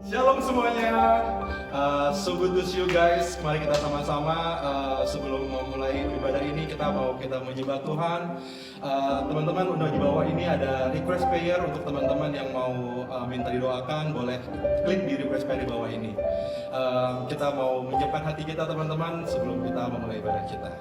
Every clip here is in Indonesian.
Shalom semuanya, so good to see you guys. Mari kita sama-sama sebelum memulai ibadah ini kita menyembah Tuhan. Teman-teman udah di bawah ini ada request prayer untuk teman-teman yang mau minta didoakan, boleh klik di request prayer di bawah ini. Kita mau menyiapkan hati kita teman-teman sebelum kita memulai ibadah kita.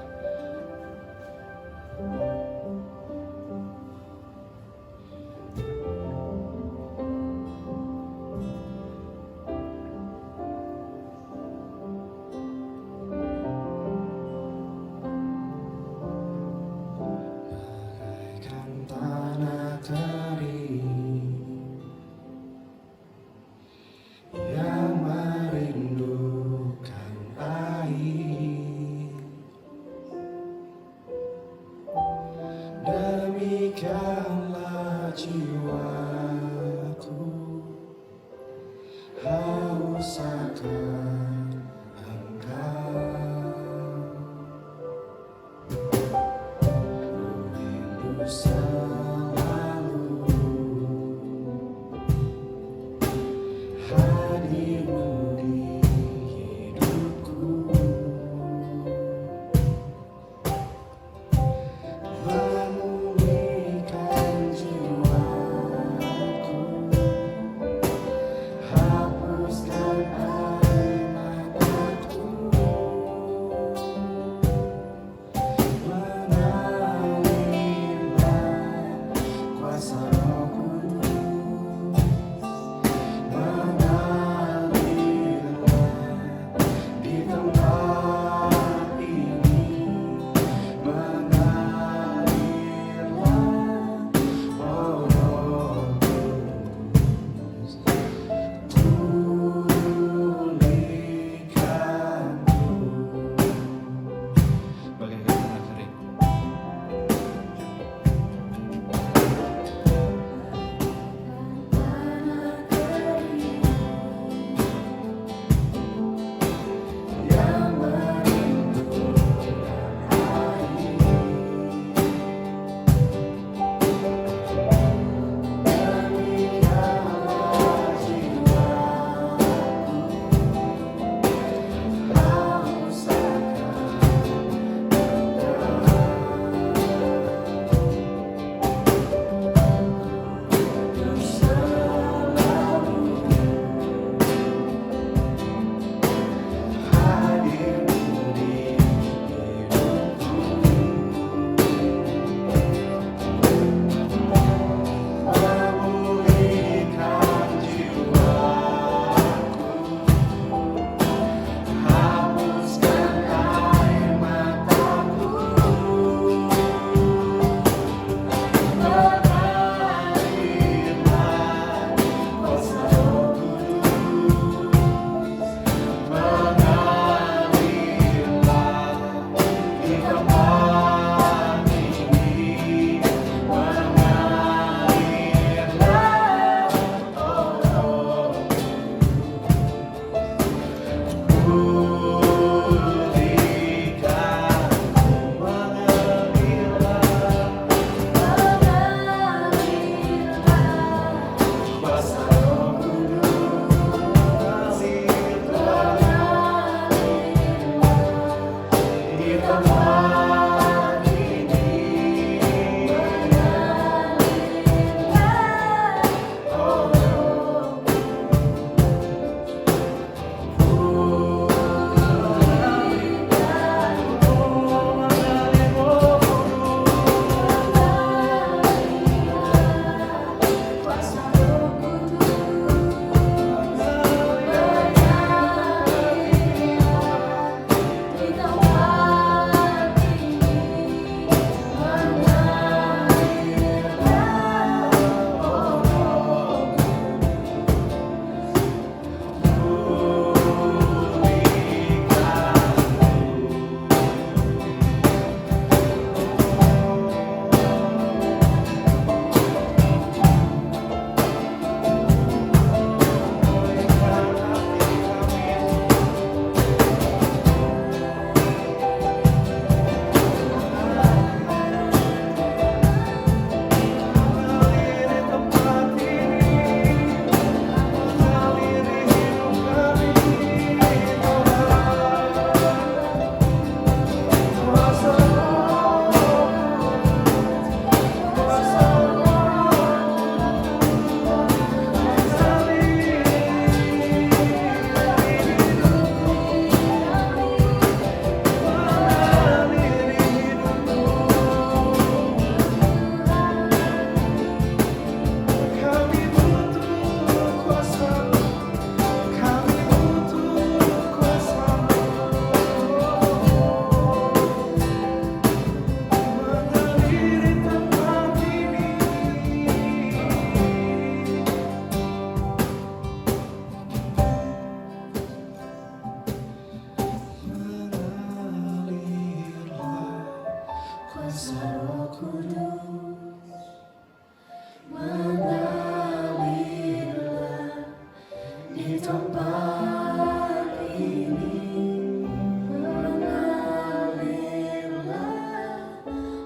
tempat ini mengalirlah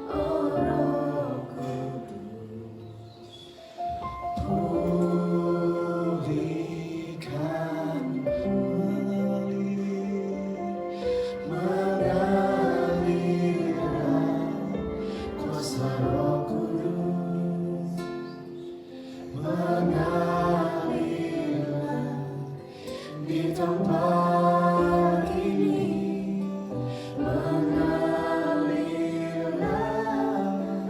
Roh Kudus, pulihkan mengalirlah kuasa Roh Kudus, mengalirlah di tempat ini, mengalirlah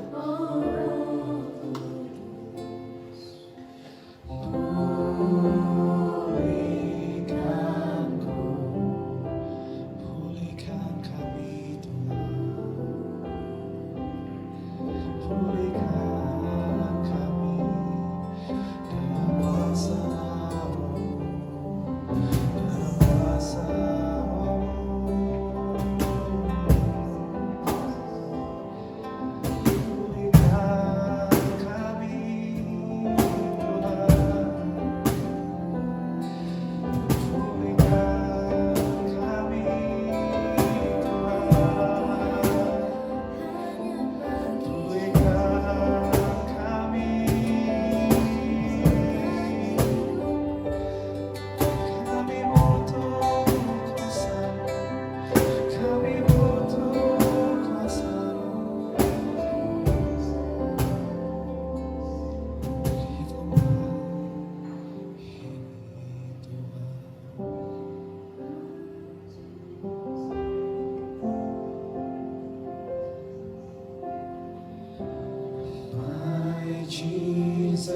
Roh Kudus, pulihkanku, pulihkan kami Tuhan, pulihkan kami dalam kuasa Roh-Mu, dalam kuasa Roh-Mu. Pulihkan kami Tuhan, pulihkan kami Tuhan, pulihkan kami. Kami butuh kuasa-Mu, kami butuh kuasa-Mu. Di tempat ini Tuhan. My Jesus,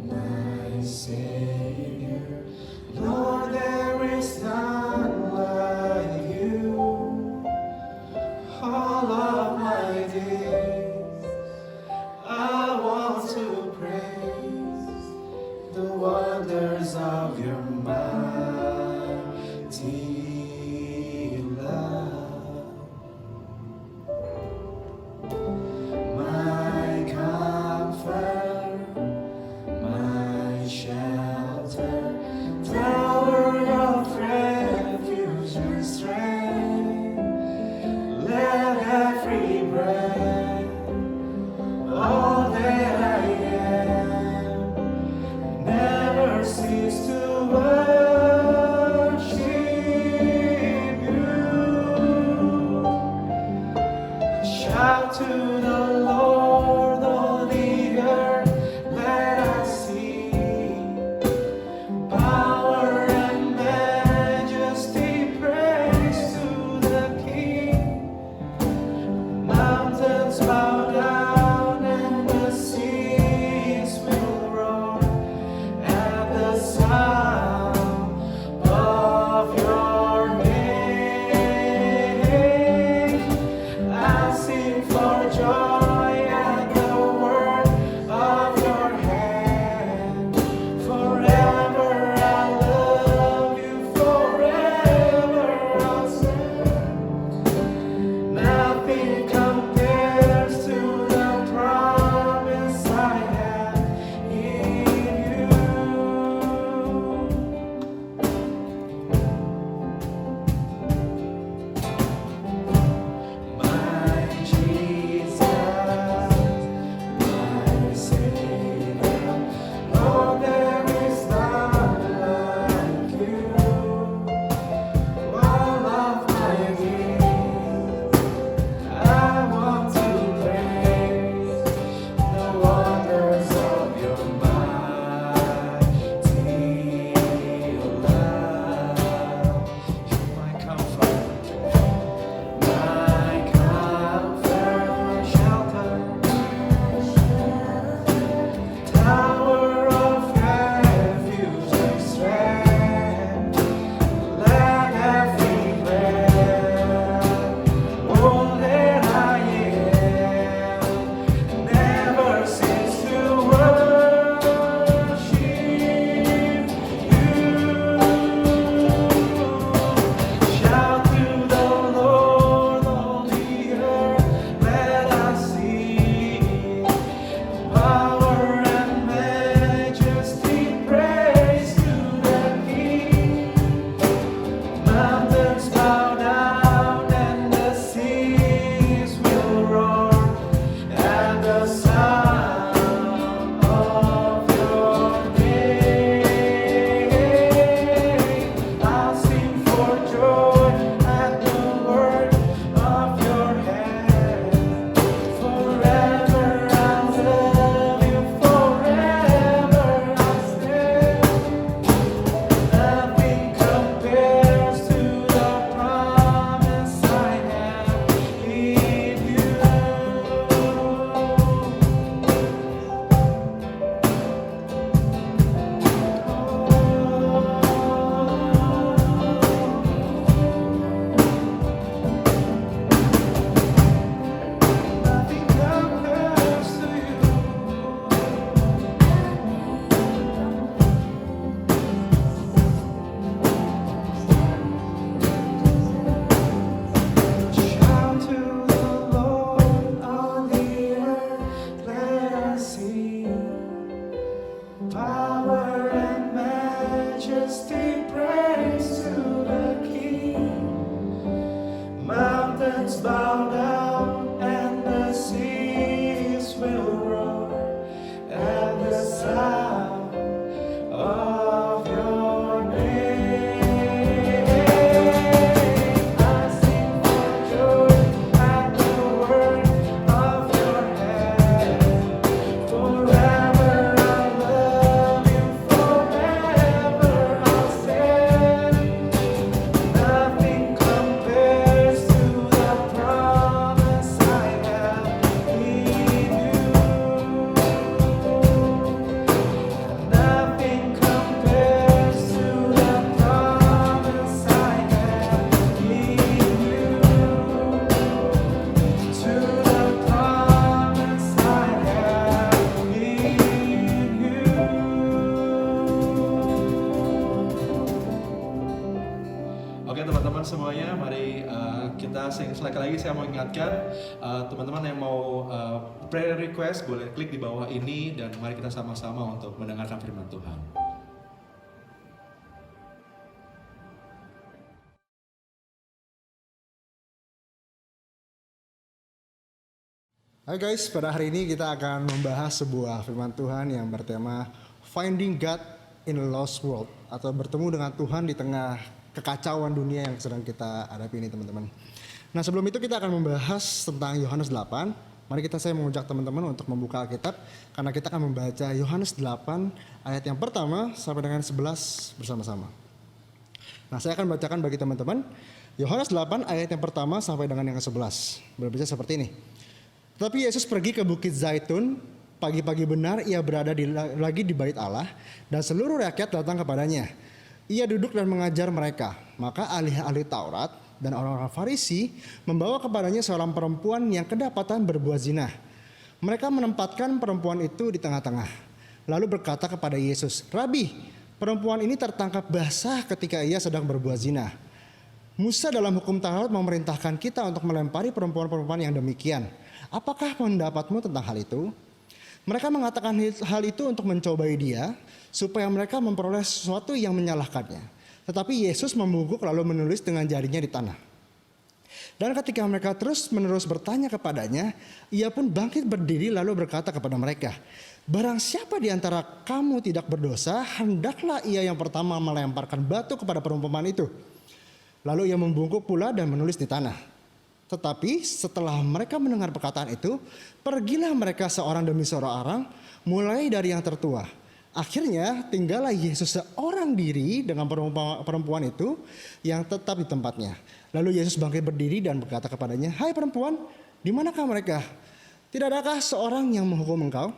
my Savior, Lord, there is none like you. All of my days, I want to praise the wonders of your mighty love. My comfort, my shelter, tower of refuge and strength. Let every breath, all that I am, never cease to worship Power and majesty, praise to the King. Mountains bow down and the seas will roar at the sound of your name. I sing for joy at the word of your hand. Forever I'll love you, forever I'll stand. Nothing compares to the promise I have in you. Nothing compares to the promise I have in you. To the promise I have in you. Oke teman-teman semuanya, mari kita sing sekali lagi. Saya mau ingatkan teman-teman yang mau prayer request boleh klik di bawah ini dan mari kita sama-sama untuk mendengarkan firman Tuhan. Hai guys, pada hari ini kita akan membahas sebuah firman Tuhan yang bertema Finding God in a Lost World, atau bertemu dengan Tuhan di tengah kekacauan dunia yang sedang kita hadapi ini teman-teman. Nah sebelum itu kita akan membahas tentang Yohanes 8. Mari saya mengajak teman-teman untuk membuka Alkitab, karena kita akan membaca Yohanes 8 ayat yang pertama sampai dengan 11 bersama-sama. Nah saya akan bacakan bagi teman-teman Yohanes 8 ayat yang pertama sampai dengan yang ke-11. Berbicara seperti ini. Tetapi Yesus pergi ke Bukit Zaitun. Pagi-pagi benar ia berada lagi di bait Allah, dan seluruh rakyat datang kepadanya. Ia duduk dan mengajar mereka. Maka ahli-ahli Taurat dan orang-orang Farisi membawa kepadanya seorang perempuan yang kedapatan berbuat zina. Mereka menempatkan perempuan itu di tengah-tengah. Lalu berkata kepada Yesus, "Rabi, perempuan ini tertangkap basah ketika ia sedang berbuat zina. Musa dalam hukum Taurat memerintahkan kita untuk melempari perempuan-perempuan yang demikian. Apakah pendapatmu tentang hal itu?" Mereka mengatakan hal itu untuk mencobai dia, supaya mereka memperoleh sesuatu yang menyalahkannya. Tetapi Yesus membungkuk lalu menulis dengan jarinya di tanah. Dan ketika mereka terus-menerus bertanya kepadanya, ia pun bangkit berdiri lalu berkata kepada mereka, "Barang siapa di antara kamu tidak berdosa, hendaklah ia yang pertama melemparkan batu kepada perempuan itu." Lalu ia membungkuk pula dan menulis di tanah. Tetapi setelah mereka mendengar perkataan itu, pergilah mereka seorang demi seorang, mulai dari yang tertua. Akhirnya tinggallah Yesus seorang diri dengan perempuan itu yang tetap di tempatnya. Lalu Yesus bangkit berdiri dan berkata kepadanya, "Hai perempuan, di manakah mereka? Tidak adakah seorang yang menghukum engkau?"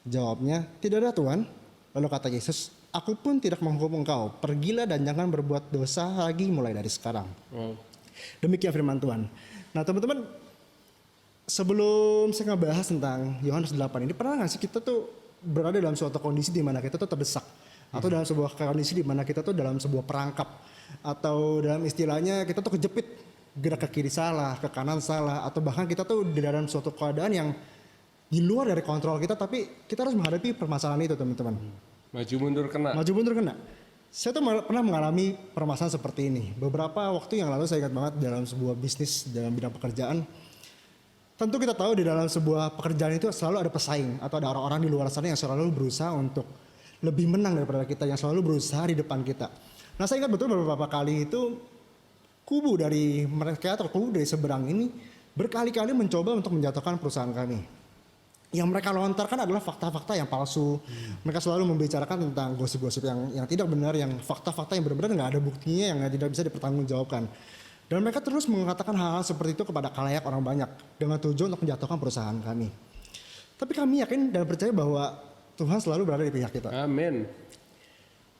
Jawabnya, "Tidak ada Tuhan." Lalu kata Yesus, "Aku pun tidak menghukum engkau. Pergilah dan jangan berbuat dosa lagi mulai dari sekarang." Demikian firman Tuhan. Nah teman-teman, sebelum saya ngebahas tentang Yohanes 8 ini, pernah gak sih kita tuh berada dalam suatu kondisi di mana kita tuh terdesak, atau dalam sebuah kondisi di mana kita tuh dalam sebuah perangkap, atau dalam istilahnya kita tuh kejepit, gerak ke kiri salah, ke kanan salah, atau bahkan kita tuh di dalam suatu keadaan yang di luar dari kontrol kita, tapi kita harus menghadapi permasalahan itu teman-teman. Maju mundur kena. Maju mundur kena. Saya tuh pernah mengalami permasalahan seperti ini. Beberapa waktu yang lalu saya ingat banget dalam sebuah bisnis, dalam bidang pekerjaan. Tentu kita tahu di dalam sebuah pekerjaan itu selalu ada pesaing, atau ada orang-orang di luar sana yang selalu berusaha untuk lebih menang daripada kita, yang selalu berusaha di depan kita. Nah saya ingat betul beberapa kali itu kubu dari mereka atau kubu dari seberang ini berkali-kali mencoba untuk menjatuhkan perusahaan kami. Yang mereka lontarkan adalah fakta-fakta yang palsu. Mereka selalu membicarakan tentang gosip-gosip yang tidak benar, yang fakta-fakta yang benar-benar nggak ada buktinya, yang tidak bisa dipertanggungjawabkan. Dan mereka terus mengatakan hal-hal seperti itu kepada khalayak orang banyak dengan tujuan untuk menjatuhkan perusahaan kami. Tapi kami yakin dan percaya bahwa Tuhan selalu berada di pihak kita. Amin.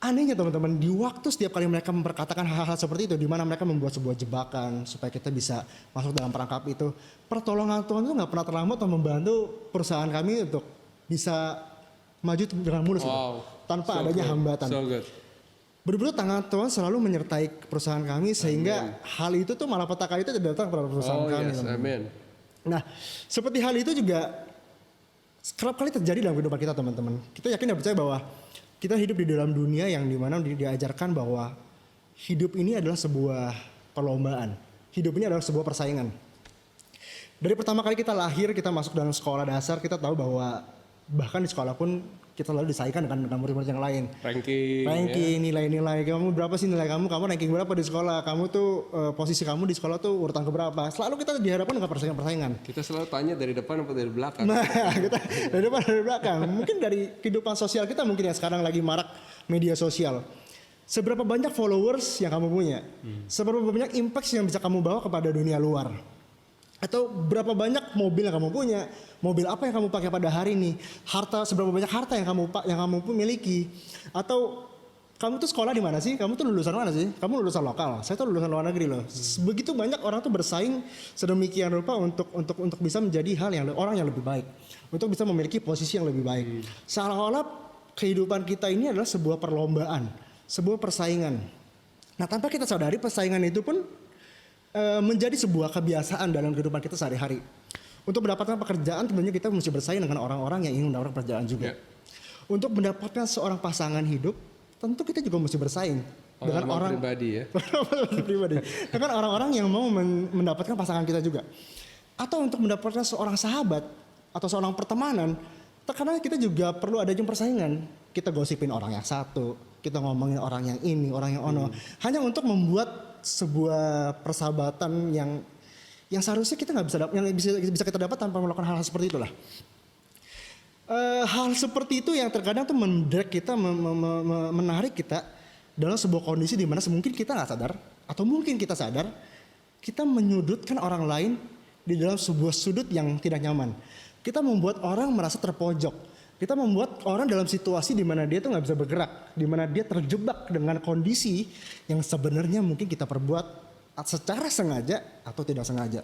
Anehnya teman-teman, di waktu setiap kali mereka memperkatakan hal-hal seperti itu, di mana mereka membuat sebuah jebakan supaya kita bisa masuk dalam perangkap itu, pertolongan Tuhan itu nggak pernah terlambat untuk membantu perusahaan kami untuk bisa maju dengan mulus, gitu, tanpa adanya hambatan. So good. Benar-benar tangan Tuhan selalu menyertai perusahaan kami, sehingga hal itu tuh malapetaka itu tidak datang kepada perusahaan kami. Yes, teman-teman. amin. Nah, seperti hal itu juga kerap kali terjadi dalam kehidupan kita teman-teman. Kita yakin dan percaya bahwa kita hidup di dalam dunia yang dimana diajarkan bahwa hidup ini adalah sebuah perlombaan. Hidup ini adalah sebuah persaingan. Dari pertama kali kita lahir, kita masuk dalam sekolah dasar, kita tahu bahwa bahkan di sekolah pun kita selalu disaingkan dengan murid-murid yang lain. Ranking, Nilai-nilai, kamu berapa sih nilai kamu ranking berapa di sekolah, kamu tuh posisi kamu di sekolah tuh urutan keberapa. Selalu kita dihadapkan dengan persaingan. Kita selalu tanya dari depan apa dari belakang. Nah, kita dari depan dari belakang. Mungkin dari kehidupan sosial kita mungkin yang sekarang lagi marak media sosial. Seberapa banyak followers yang kamu punya? Seberapa banyak impact yang bisa kamu bawa kepada dunia luar? Atau berapa banyak mobil yang kamu punya? Mobil apa yang kamu pakai pada hari ini? Seberapa banyak harta yang kamu miliki? Atau kamu tuh sekolah di mana sih? Kamu tuh lulusan mana sih? Kamu lulusan lokal. Saya tuh lulusan luar negeri loh. Begitu banyak orang tuh bersaing sedemikian rupa untuk bisa menjadi orang yang lebih baik, untuk bisa memiliki posisi yang lebih baik. Seolah-olah kehidupan kita ini adalah sebuah perlombaan, sebuah persaingan. Nah, tanpa kita sadari persaingan itu pun menjadi sebuah kebiasaan dalam kehidupan kita sehari-hari. Untuk mendapatkan pekerjaan tentunya kita mesti bersaing dengan orang-orang yang ingin mendapatkan pekerjaan juga. Untuk mendapatkan seorang pasangan hidup, tentu kita juga mesti bersaing dengan orang pribadi ya. pribadi. Dengan orang-orang yang mau mendapatkan pasangan kita juga. Atau untuk mendapatkan seorang sahabat atau seorang pertemanan, terkadang kita juga perlu ada persaingan. Kita gosipin orang yang satu, kita ngomongin orang yang ini, orang yang ono, hanya untuk membuat sebuah persahabatan yang seharusnya kita nggak bisa kita dapat tanpa melakukan hal seperti itulah. Hal seperti itu yang terkadang tuh mendrag kita, menarik kita dalam sebuah kondisi di mana mungkin kita nggak sadar atau mungkin kita sadar, kita menyudutkan orang lain di dalam sebuah sudut yang tidak nyaman. Kita membuat orang merasa terpojok. Kita membuat orang dalam situasi di mana dia tuh nggak bisa bergerak, di mana dia terjebak dengan kondisi yang sebenarnya mungkin kita perbuat secara sengaja atau tidak sengaja.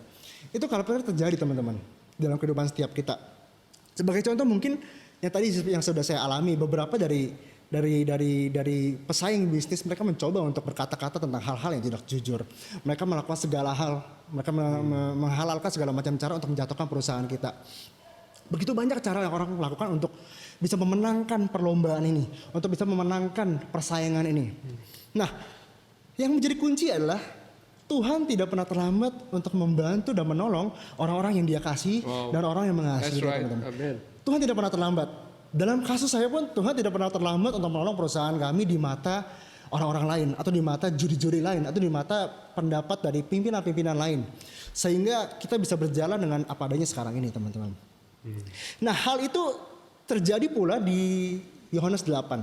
Itu kalau pernah terjadi teman-teman dalam kehidupan setiap kita. Sebagai contoh mungkin yang tadi yang sudah saya alami, beberapa dari pesaing bisnis mereka mencoba untuk berkata-kata tentang hal-hal yang tidak jujur. Mereka melakukan segala hal, mereka menghalalkan segala macam cara untuk menjatuhkan perusahaan kita. Begitu banyak cara yang orang lakukan untuk bisa memenangkan perlombaan ini, untuk bisa memenangkan persaingan ini. Nah, yang menjadi kunci adalah Tuhan tidak pernah terlambat untuk membantu dan menolong orang-orang yang Dia kasih dan orang yang mengasihi. That's right. Teman-teman. Amen. Tuhan tidak pernah terlambat. Dalam kasus saya pun Tuhan tidak pernah terlambat untuk menolong perusahaan kami di mata orang-orang lain, atau di mata juri-juri lain, atau di mata pendapat dari pimpinan-pimpinan lain, sehingga kita bisa berjalan dengan apa adanya sekarang ini, teman-teman. Nah, hal itu terjadi pula di Yohanes 8.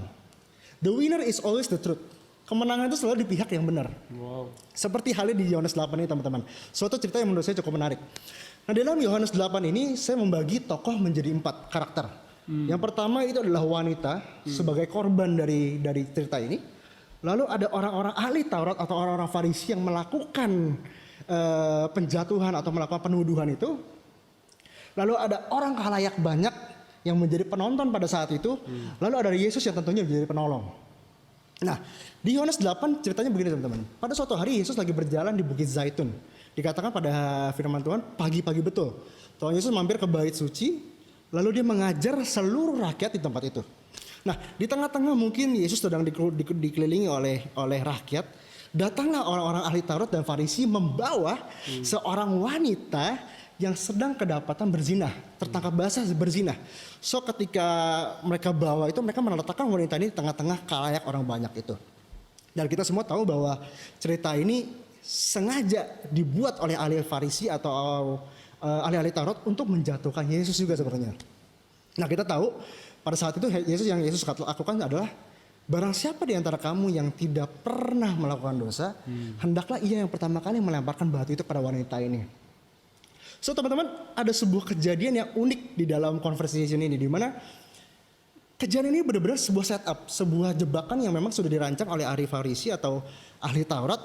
The winner is always the truth. Kemenangan itu selalu di pihak yang benar. Wow. Seperti halnya di Yohanes 8 ini, teman-teman. Suatu cerita yang menurut saya cukup menarik. Nah, dalam Yohanes 8 ini saya membagi tokoh menjadi 4 karakter. Yang pertama itu adalah wanita sebagai korban dari cerita ini. Lalu ada orang-orang ahli Taurat atau orang-orang Farisi yang melakukan penjatuhan atau melakukan penuduhan itu. Lalu ada orang khalayak banyak yang menjadi penonton pada saat itu. Lalu ada Yesus yang tentunya menjadi penolong. Nah, di Yohanes 8 ceritanya begini, teman-teman. Pada suatu hari Yesus lagi berjalan di Bukit Zaitun. Dikatakan pada firman Tuhan pagi-pagi betul. Tuhan Yesus mampir ke bait suci, lalu Dia mengajar seluruh rakyat di tempat itu. Nah, di tengah-tengah mungkin Yesus sedang dikelilingi oleh rakyat. Datanglah orang-orang ahli Taurat dan Farisi membawa seorang wanita yang sedang kedapatan berzina, tertangkap basah berzina. So ketika mereka bawa itu, mereka meletakkan wanita ini di tengah-tengah khalayak orang banyak itu. Dan kita semua tahu bahwa cerita ini sengaja dibuat oleh ahli Farisi atau ahli-ahli Taurat untuk menjatuhkan Yesus juga sebenarnya. Nah, kita tahu pada saat itu yang Yesus lakukan adalah, barang siapa di antara kamu yang tidak pernah melakukan dosa, hendaklah ia yang pertama kali melemparkan batu itu pada wanita ini. So teman-teman, ada sebuah kejadian yang unik di dalam conversation ini, di mana kejadian ini benar-benar sebuah setup, sebuah jebakan yang memang sudah dirancang oleh ahli Farisi atau ahli Taurat,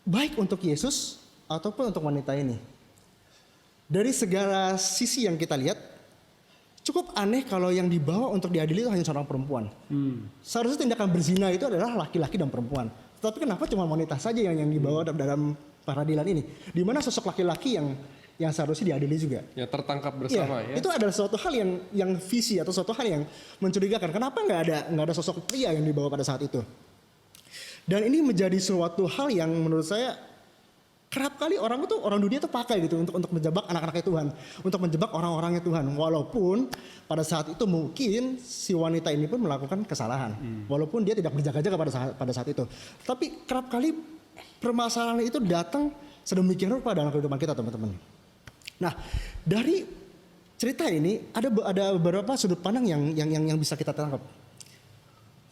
baik untuk Yesus ataupun untuk wanita ini. Dari segala sisi yang kita lihat, cukup aneh kalau yang dibawa untuk diadili itu hanya seorang perempuan. Seharusnya tindakan berzina itu adalah laki-laki dan perempuan. Tapi kenapa cuma wanita saja yang dibawa dalam peradilan ini? Di mana sosok laki-laki yang yang seharusnya diadili juga. Ya tertangkap Iya, bersama ya. itu adalah suatu hal yang visi atau suatu hal yang mencurigakan. Kenapa nggak ada sosok pria yang dibawa pada saat itu? Dan ini menjadi suatu hal yang menurut saya kerap kali orang dunia tuh pakai gitu untuk menjebak anak-anaknya Tuhan, untuk menjebak orang-orangnya Tuhan. Walaupun pada saat itu mungkin si wanita ini pun melakukan kesalahan, walaupun dia tidak berjaga-jaga pada saat itu. Tapi kerap kali permasalahan itu datang sedemikian rupa dalam kehidupan kita, teman-teman. Nah, dari cerita ini ada beberapa sudut pandang yang bisa kita tangkap.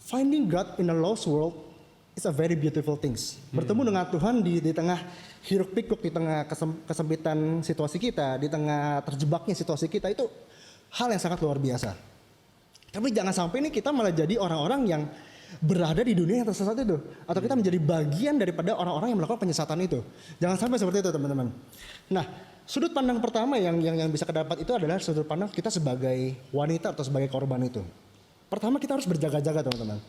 Finding God in a lost world is a very beautiful things. Bertemu dengan Tuhan di tengah hiruk pikuk, di tengah kesempitan situasi kita, di tengah terjebaknya situasi kita, itu hal yang sangat luar biasa. Tapi jangan sampai ini kita malah jadi orang-orang yang berada di dunia yang tersesat itu, atau kita menjadi bagian daripada orang-orang yang melakukan penyesatan itu. Jangan sampai seperti itu, teman-teman. Nah, sudut pandang pertama yang bisa kita dapat itu adalah sudut pandang kita sebagai wanita atau sebagai korban itu. Pertama, kita harus berjaga-jaga, teman-teman.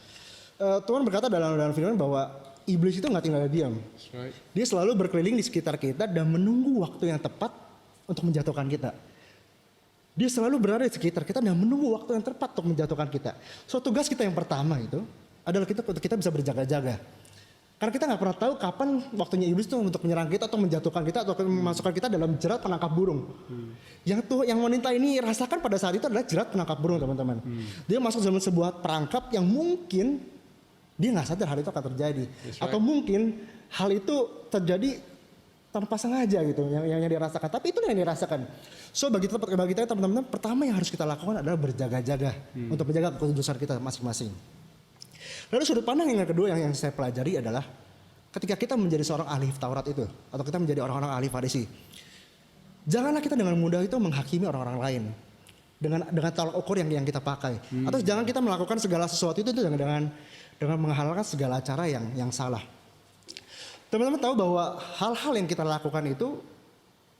Tuhan berkata dalam firman bahwa iblis itu nggak tinggal diam. Right. Dia selalu berkeliling di sekitar kita dan menunggu waktu yang tepat untuk menjatuhkan kita. Dia selalu berada di sekitar kita dan menunggu waktu yang tepat untuk menjatuhkan kita. So tugas kita yang pertama itu adalah kita bisa berjaga-jaga. Karena kita nggak pernah tahu kapan waktunya iblis itu untuk menyerang kita atau menjatuhkan kita atau memasukkan kita dalam jerat penangkap burung. Yang wanita ini rasakan pada saat itu adalah jerat penangkap burung, teman-teman. Dia masuk dalam sebuah perangkap yang mungkin dia nggak sadar hal itu akan terjadi, atau mungkin hal itu terjadi tanpa sengaja gitu, yang dirasakan. Tapi itu yang dirasakan. So bagi kita teman-teman, pertama yang harus kita lakukan adalah berjaga-jaga untuk menjaga kekudusan kita masing-masing. Lalu sudut pandang yang kedua yang saya pelajari adalah ketika kita menjadi seorang ahli Taurat itu, atau kita menjadi orang-orang ahli Farisi, janganlah kita dengan mudah itu menghakimi orang-orang lain dengan tolak ukur yang kita pakai, atau jangan kita melakukan segala sesuatu itu dengan menghalalkan segala cara yang salah. Teman-teman tahu bahwa hal-hal yang kita lakukan itu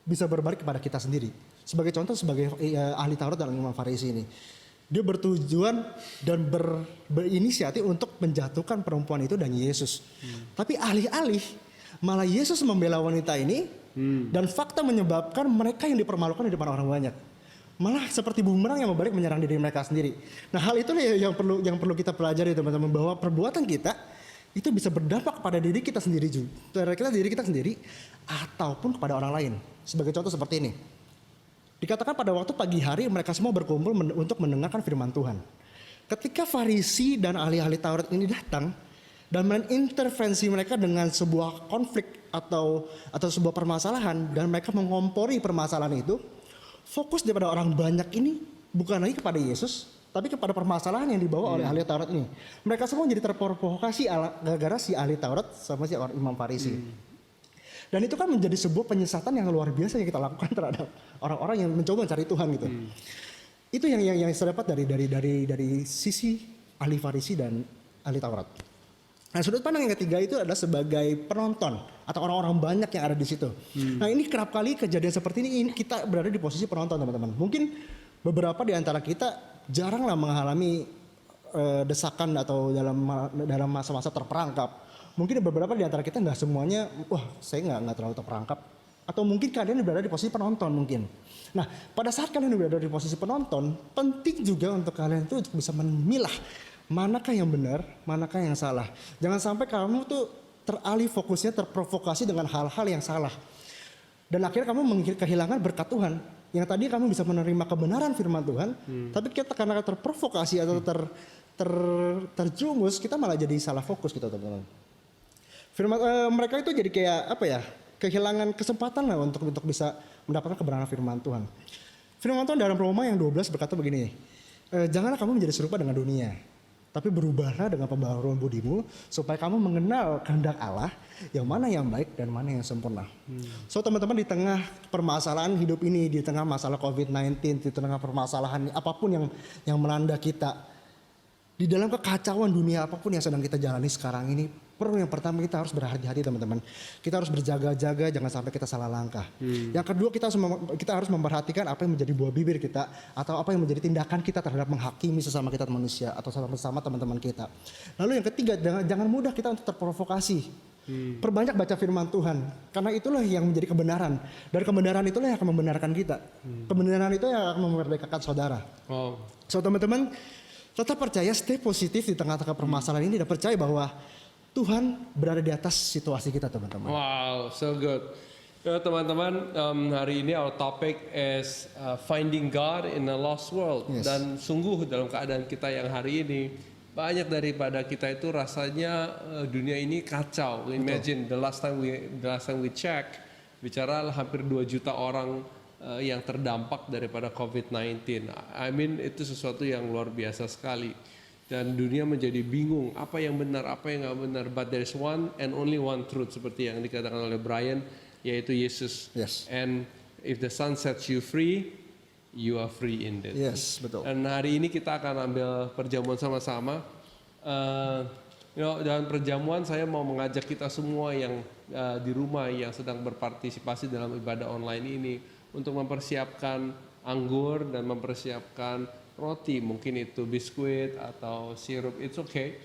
bisa berbalik kepada kita sendiri. Sebagai contoh, sebagai ahli Taurat dalam Imam Farisi ini, dia bertujuan dan berinisiatif untuk menjatuhkan perempuan itu dan Yesus. Tapi alih-alih malah Yesus membela wanita ini, dan fakta menyebabkan mereka yang dipermalukan di depan orang banyak. Malah seperti bumerang yang membalik menyerang diri mereka sendiri. Nah, hal itulah yang perlu kita pelajari, teman-teman, bahwa perbuatan kita itu bisa berdampak kepada diri kita sendiri juga, diri kita sendiri ataupun kepada orang lain. Sebagai contoh seperti ini. Dikatakan pada waktu pagi hari mereka semua berkumpul untuk mendengarkan firman Tuhan. Ketika Farisi dan ahli-ahli Taurat ini datang dan mengintervensi mereka dengan sebuah konflik atau sebuah permasalahan, dan mereka mengompori permasalahan itu, fokus daripada orang banyak ini bukan lagi kepada Yesus, tapi kepada permasalahan yang dibawa oleh ahli Taurat ini. Mereka semua jadi terprovokasi gara-gara si ahli Taurat sama si Imam Farisi. Dan itu kan menjadi sebuah penyesatan yang luar biasa yang kita lakukan terhadap orang-orang yang mencoba mencari Tuhan gitu. Itu yang saya dapat dari sisi ahli Farisi dan ahli Taurat. Nah, sudut pandang yang ketiga itu adalah sebagai penonton atau orang-orang banyak yang ada di situ. Nah, ini kerap kali kejadian seperti ini kita berada di posisi penonton, teman-teman. Mungkin beberapa di antara kita jaranglah mengalami desakan atau dalam masa-masa terperangkap. Mungkin beberapa di antara kita nggak semuanya, wah saya nggak terlalu terperangkap. Atau mungkin kalian berada di posisi penonton mungkin. Nah, pada saat kalian berada di posisi penonton, penting juga untuk kalian tuh bisa memilah manakah yang benar, manakah yang salah. Jangan sampai kamu tuh teralih fokusnya, terprovokasi dengan hal-hal yang salah. Dan akhirnya kamu kehilangan berkat Tuhan. Yang tadi kamu bisa menerima kebenaran firman Tuhan, tapi kita karena terprovokasi atau terjumus, kita malah jadi salah fokus gitu, teman-teman. Mereka itu jadi kayak apa ya, kehilangan kesempatan lah untuk bisa mendapatkan kebenaran firman Tuhan. Firman Tuhan dalam Roma yang 12 berkata begini, janganlah kamu menjadi serupa dengan dunia, tapi berubahlah dengan pembaharuan budimu supaya kamu mengenal kehendak Allah yang mana yang baik dan mana yang sempurna. So teman-teman, di tengah permasalahan hidup ini, di tengah masalah COVID-19, di tengah permasalahan apapun yang melanda kita, di dalam kekacauan dunia apapun yang sedang kita jalani sekarang ini, yang pertama kita harus berhati-hati, teman-teman. Kita harus berjaga-jaga, jangan sampai kita salah langkah. Yang kedua, kita harus memperhatikan apa yang menjadi buah bibir kita atau apa yang menjadi tindakan kita terhadap menghakimi sesama kita manusia atau sama teman-teman kita. Lalu yang ketiga, jangan mudah kita untuk terprovokasi Perbanyak baca firman Tuhan, karena itulah yang menjadi kebenaran. Dan kebenaran itulah yang akan membenarkan kita. Kebenaran itu yang akan memerdekakan saudara. Wow. So teman-teman, tetap percaya, stay positif di tengah-tengah permasalahan ini, dan percaya bahwa Tuhan berada di atas situasi kita, teman-teman. Wow, so good. Ya, teman-teman, hari ini our topic is finding God in a lost world. Yes. Dan sungguh dalam keadaan kita yang hari ini, banyak daripada kita itu rasanya dunia ini kacau. Imagine the last time we check, bicara hampir 2 juta orang yang terdampak daripada COVID-19. I mean itu sesuatu yang luar biasa sekali. Dan dunia menjadi bingung apa yang benar, apa yang nggak benar. But there is one and only one truth, seperti yang dikatakan oleh Brian, yaitu Yesus. Yes. And if the Son sets you free, you are free indeed. Yes, betul. Dan hari ini kita akan ambil perjamuan sama-sama. Dalam perjamuan saya mau mengajak kita semua yang di rumah yang sedang berpartisipasi dalam ibadah online ini untuk mempersiapkan anggur dan mempersiapkan roti, mungkin itu biskuit atau sirup, it's okay.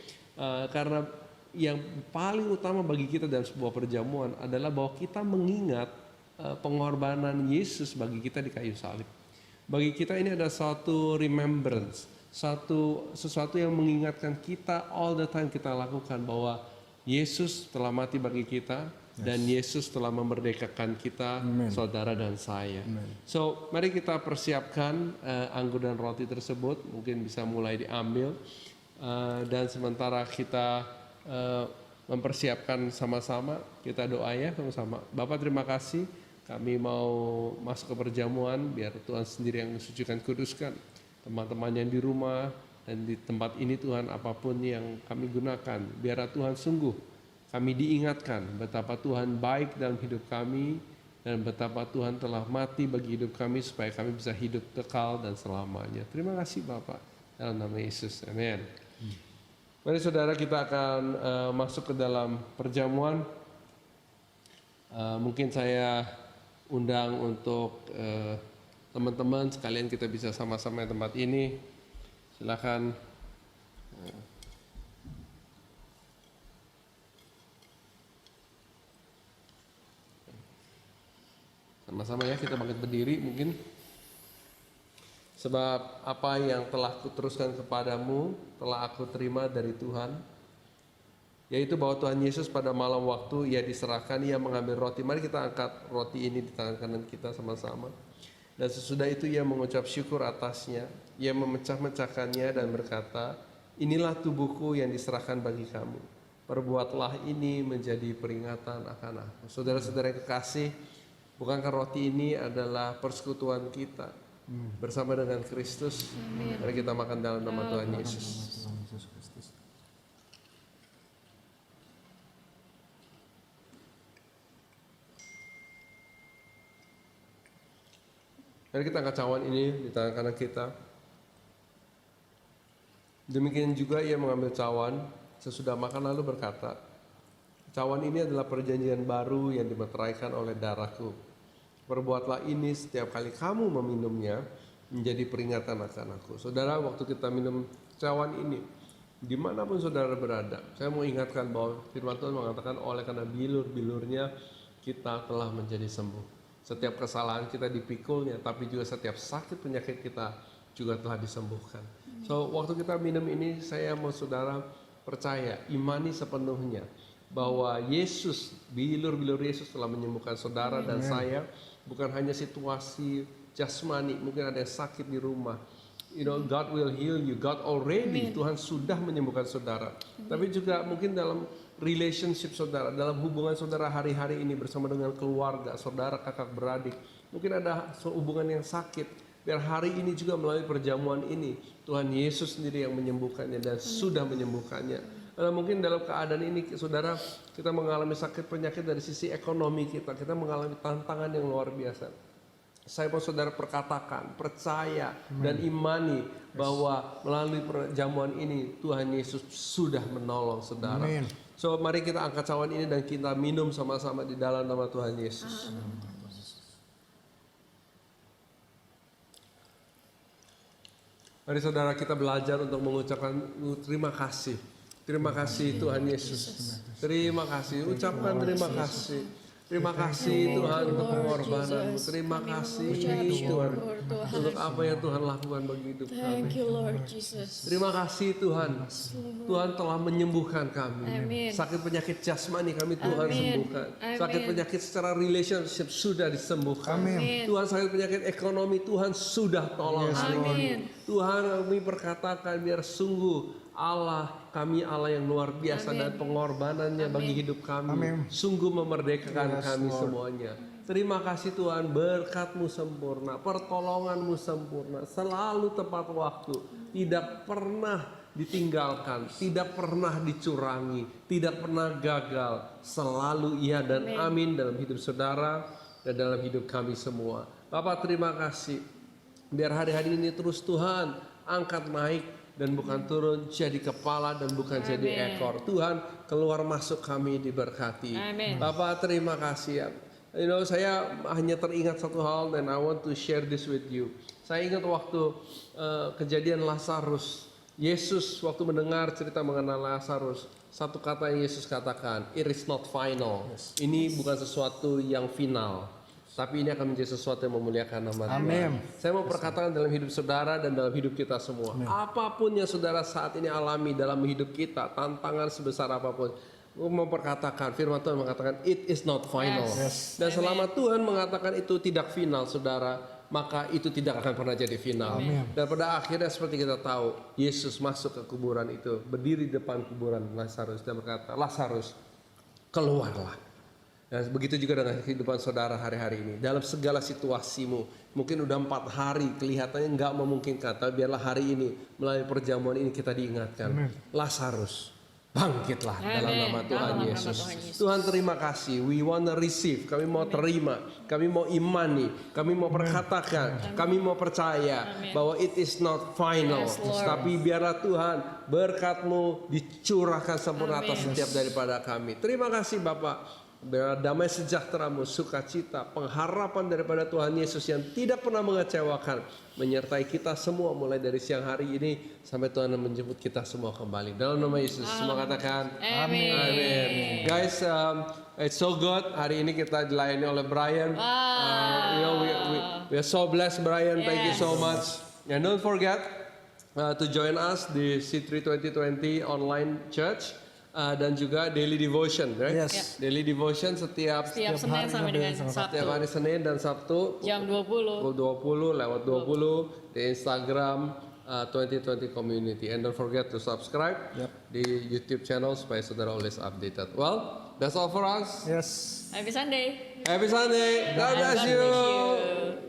Karena yang paling utama bagi kita dalam sebuah perjamuan adalah bahwa kita mengingat pengorbanan Yesus bagi kita di kayu salib. Bagi kita ini ada suatu remembrance, sesuatu yang mengingatkan kita all the time kita lakukan bahwa Yesus telah mati bagi kita dan Yesus telah memerdekakan kita, saudara dan saya. So, mari kita persiapkan anggur dan roti tersebut, mungkin bisa mulai diambil dan sementara kita mempersiapkan sama-sama, kita doa ya sama-sama. Bapak terima kasih. Kami mau masuk ke perjamuan, biar Tuhan sendiri yang mensucikan, kuduskan teman-teman yang di rumah dan di tempat ini Tuhan, apapun yang kami gunakan, biar Tuhan sungguh kami diingatkan betapa Tuhan baik dalam hidup kami dan betapa Tuhan telah mati bagi hidup kami supaya kami bisa hidup kekal dan selamanya. Terima kasih Bapak, dalam nama Yesus, amin. Mari saudara, kita akan masuk ke dalam perjamuan. Mungkin saya undang untuk teman-teman sekalian, kita bisa sama-sama di tempat ini. Silakan. Sama-sama ya, kita bangkit berdiri mungkin. Sebab apa yang telah kuteruskan kepadamu telah aku terima dari Tuhan, yaitu bahwa Tuhan Yesus pada malam waktu ia diserahkan, ia mengambil roti. Mari kita angkat roti ini di tangan kanan kita sama-sama. Dan sesudah itu ia mengucap syukur atasnya, ia memecah-mecahkannya dan berkata, inilah tubuhku yang diserahkan bagi kamu. Perbuatlah ini menjadi peringatan akan aku. Saudara-saudara yang kekasih, bukankah roti ini adalah persekutuan kita bersama dengan Kristus? Mari kita makan dalam nama Tuhan Yesus. Mari kita angkat cawan ini di tangan kanan kita. Demikian juga ia mengambil cawan sesudah makan lalu berkata, cawan ini adalah perjanjian baru yang dimeteraikan oleh darahku. Perbuatlah ini setiap kali kamu meminumnya menjadi peringatan akan aku. Saudara, waktu kita minum cawan ini, dimanapun saudara berada, saya mau ingatkan bahwa firman Tuhan mengatakan oleh karena bilur-bilurnya kita telah menjadi sembuh. Setiap kesalahan kita dipikulnya, tapi juga setiap sakit penyakit kita juga telah disembuhkan. So, waktu kita minum ini, saya mau saudara percaya, imani sepenuhnya bahwa Yesus, bilur-bilur Yesus telah menyembuhkan saudara dan saya. Bukan hanya situasi jasmani, mungkin ada yang sakit di rumah. You know, God will heal you. God already, Tuhan sudah menyembuhkan saudara. Tapi juga mungkin dalam relationship saudara, dalam hubungan saudara hari-hari ini bersama dengan keluarga, saudara, kakak beradik. Mungkin ada hubungan yang sakit. Biar hari ini juga melalui perjamuan ini, Tuhan Yesus sendiri yang menyembuhkannya dan sudah menyembuhkannya. Mungkin dalam keadaan ini saudara, kita mengalami sakit penyakit dari sisi ekonomi kita mengalami tantangan yang luar biasa. Saya mau saudara perkatakan, percaya dan imani bahwa melalui perjamuan ini Tuhan Yesus sudah menolong saudara. Amin. So mari kita angkat cawan ini dan kita minum sama-sama di dalam nama Tuhan Yesus. Mari saudara, kita belajar untuk mengucapkan terima kasih Terima kasih Tuhan Yesus. Terima kasih. Ucapkan terima kasih. Terima kasih Tuhan untuk pengorbananmu. Terima kasih Tuhan untuk apa yang Tuhan lakukan bagi hidup kami. Thank you Lord Jesus. Terima kasih Tuhan. Tuhan telah menyembuhkan kami. Amin. Sakit penyakit jasmani kami Tuhan Amin. sembuhkan. Sakit Amin. penyakit secara relationship sudah disembuhkan. Amin. Tuhan sakit penyakit ekonomi Tuhan sudah tolong kami. Amin. Tuhan kami perkatakan biar sungguh Allah kami Allah yang luar biasa Amin. dan pengorbanannya bagi hidup kami Amin. sungguh memerdekakan kami semuanya. Terima kasih Tuhan, berkat-Mu sempurna, pertolongan-Mu sempurna, selalu tepat waktu, tidak pernah ditinggalkan, tidak pernah dicurangi, tidak pernah gagal, selalu iya dan amin dalam hidup saudara dan dalam hidup kami semua. Bapak terima kasih, biar hari-hari ini terus Tuhan angkat naik dan bukan turun, jadi kepala dan bukan jadi ekor. Tuhan keluar masuk kami diberkati. Amin. Bapak terima kasih ya. Saya hanya teringat satu hal dan I want to share this with you. Saya ingat waktu kejadian Lazarus. Yesus waktu mendengar cerita mengenai Lazarus, satu kata yang Yesus katakan, it is not final. Ini bukan sesuatu yang final. Tapi ini akan menjadi sesuatu yang memuliakan nama Tuhan. Amin. Saya mau perkatakan dalam hidup saudara dan dalam hidup kita semua. Apapun yang saudara saat ini alami dalam hidup kita, tantangan sebesar apapun. Saya mau perkatakan, firman Tuhan mengatakan it is not final. Dan selama Tuhan mengatakan itu tidak final saudara, maka itu tidak akan pernah jadi final. Dan pada akhirnya seperti kita tahu, Yesus masuk ke kuburan itu, berdiri di depan kuburan Lazarus dan berkata, Lazarus keluarlah. Dan begitu juga dengan kehidupan saudara hari-hari ini. Dalam segala situasimu, mungkin udah 4 hari kelihatannya nggak memungkinkan, tapi biarlah hari ini melalui perjamuan ini kita diingatkan, Lazarus bangkitlah dalam nama Tuhan Dalam nama Yesus. Tuhan Yesus. Tuhan terima kasih. We wanna receive. Kami mau terima. Kami mau imani. Kami mau perkatakan. Kami mau percaya bahwa it is not final. Yes, Lord. Tapi biarlah Tuhan berkat-Mu dicurahkan sempurna atas setiap daripada kami. Terima kasih Bapak. Biar damai sejahtera-Mu, sukacita, pengharapan daripada Tuhan Yesus yang tidak pernah mengecewakan menyertai kita semua mulai dari siang hari ini sampai Tuhan menjemput kita semua kembali. Dalam nama Yesus semua katakan Amin. Amin. Guys, it's so good. Hari ini kita dilayani oleh Brian. We are so blessed, Brian. Thank you so much. And don't forget to join us di C3 2020 online church. Dan juga daily devotion, right? Yes. Daily devotion setiap Setiap Senin sampai dengan setiap Sabtu hari Senin dan Sabtu jam 20. pukul 20 lewat 20 di Instagram 2020 Community. And don't forget to subscribe di YouTube channel supaya saudara always updated. Well, that's all for us. Yes. Happy Sunday. Happy Sunday. God bless God you. bless you.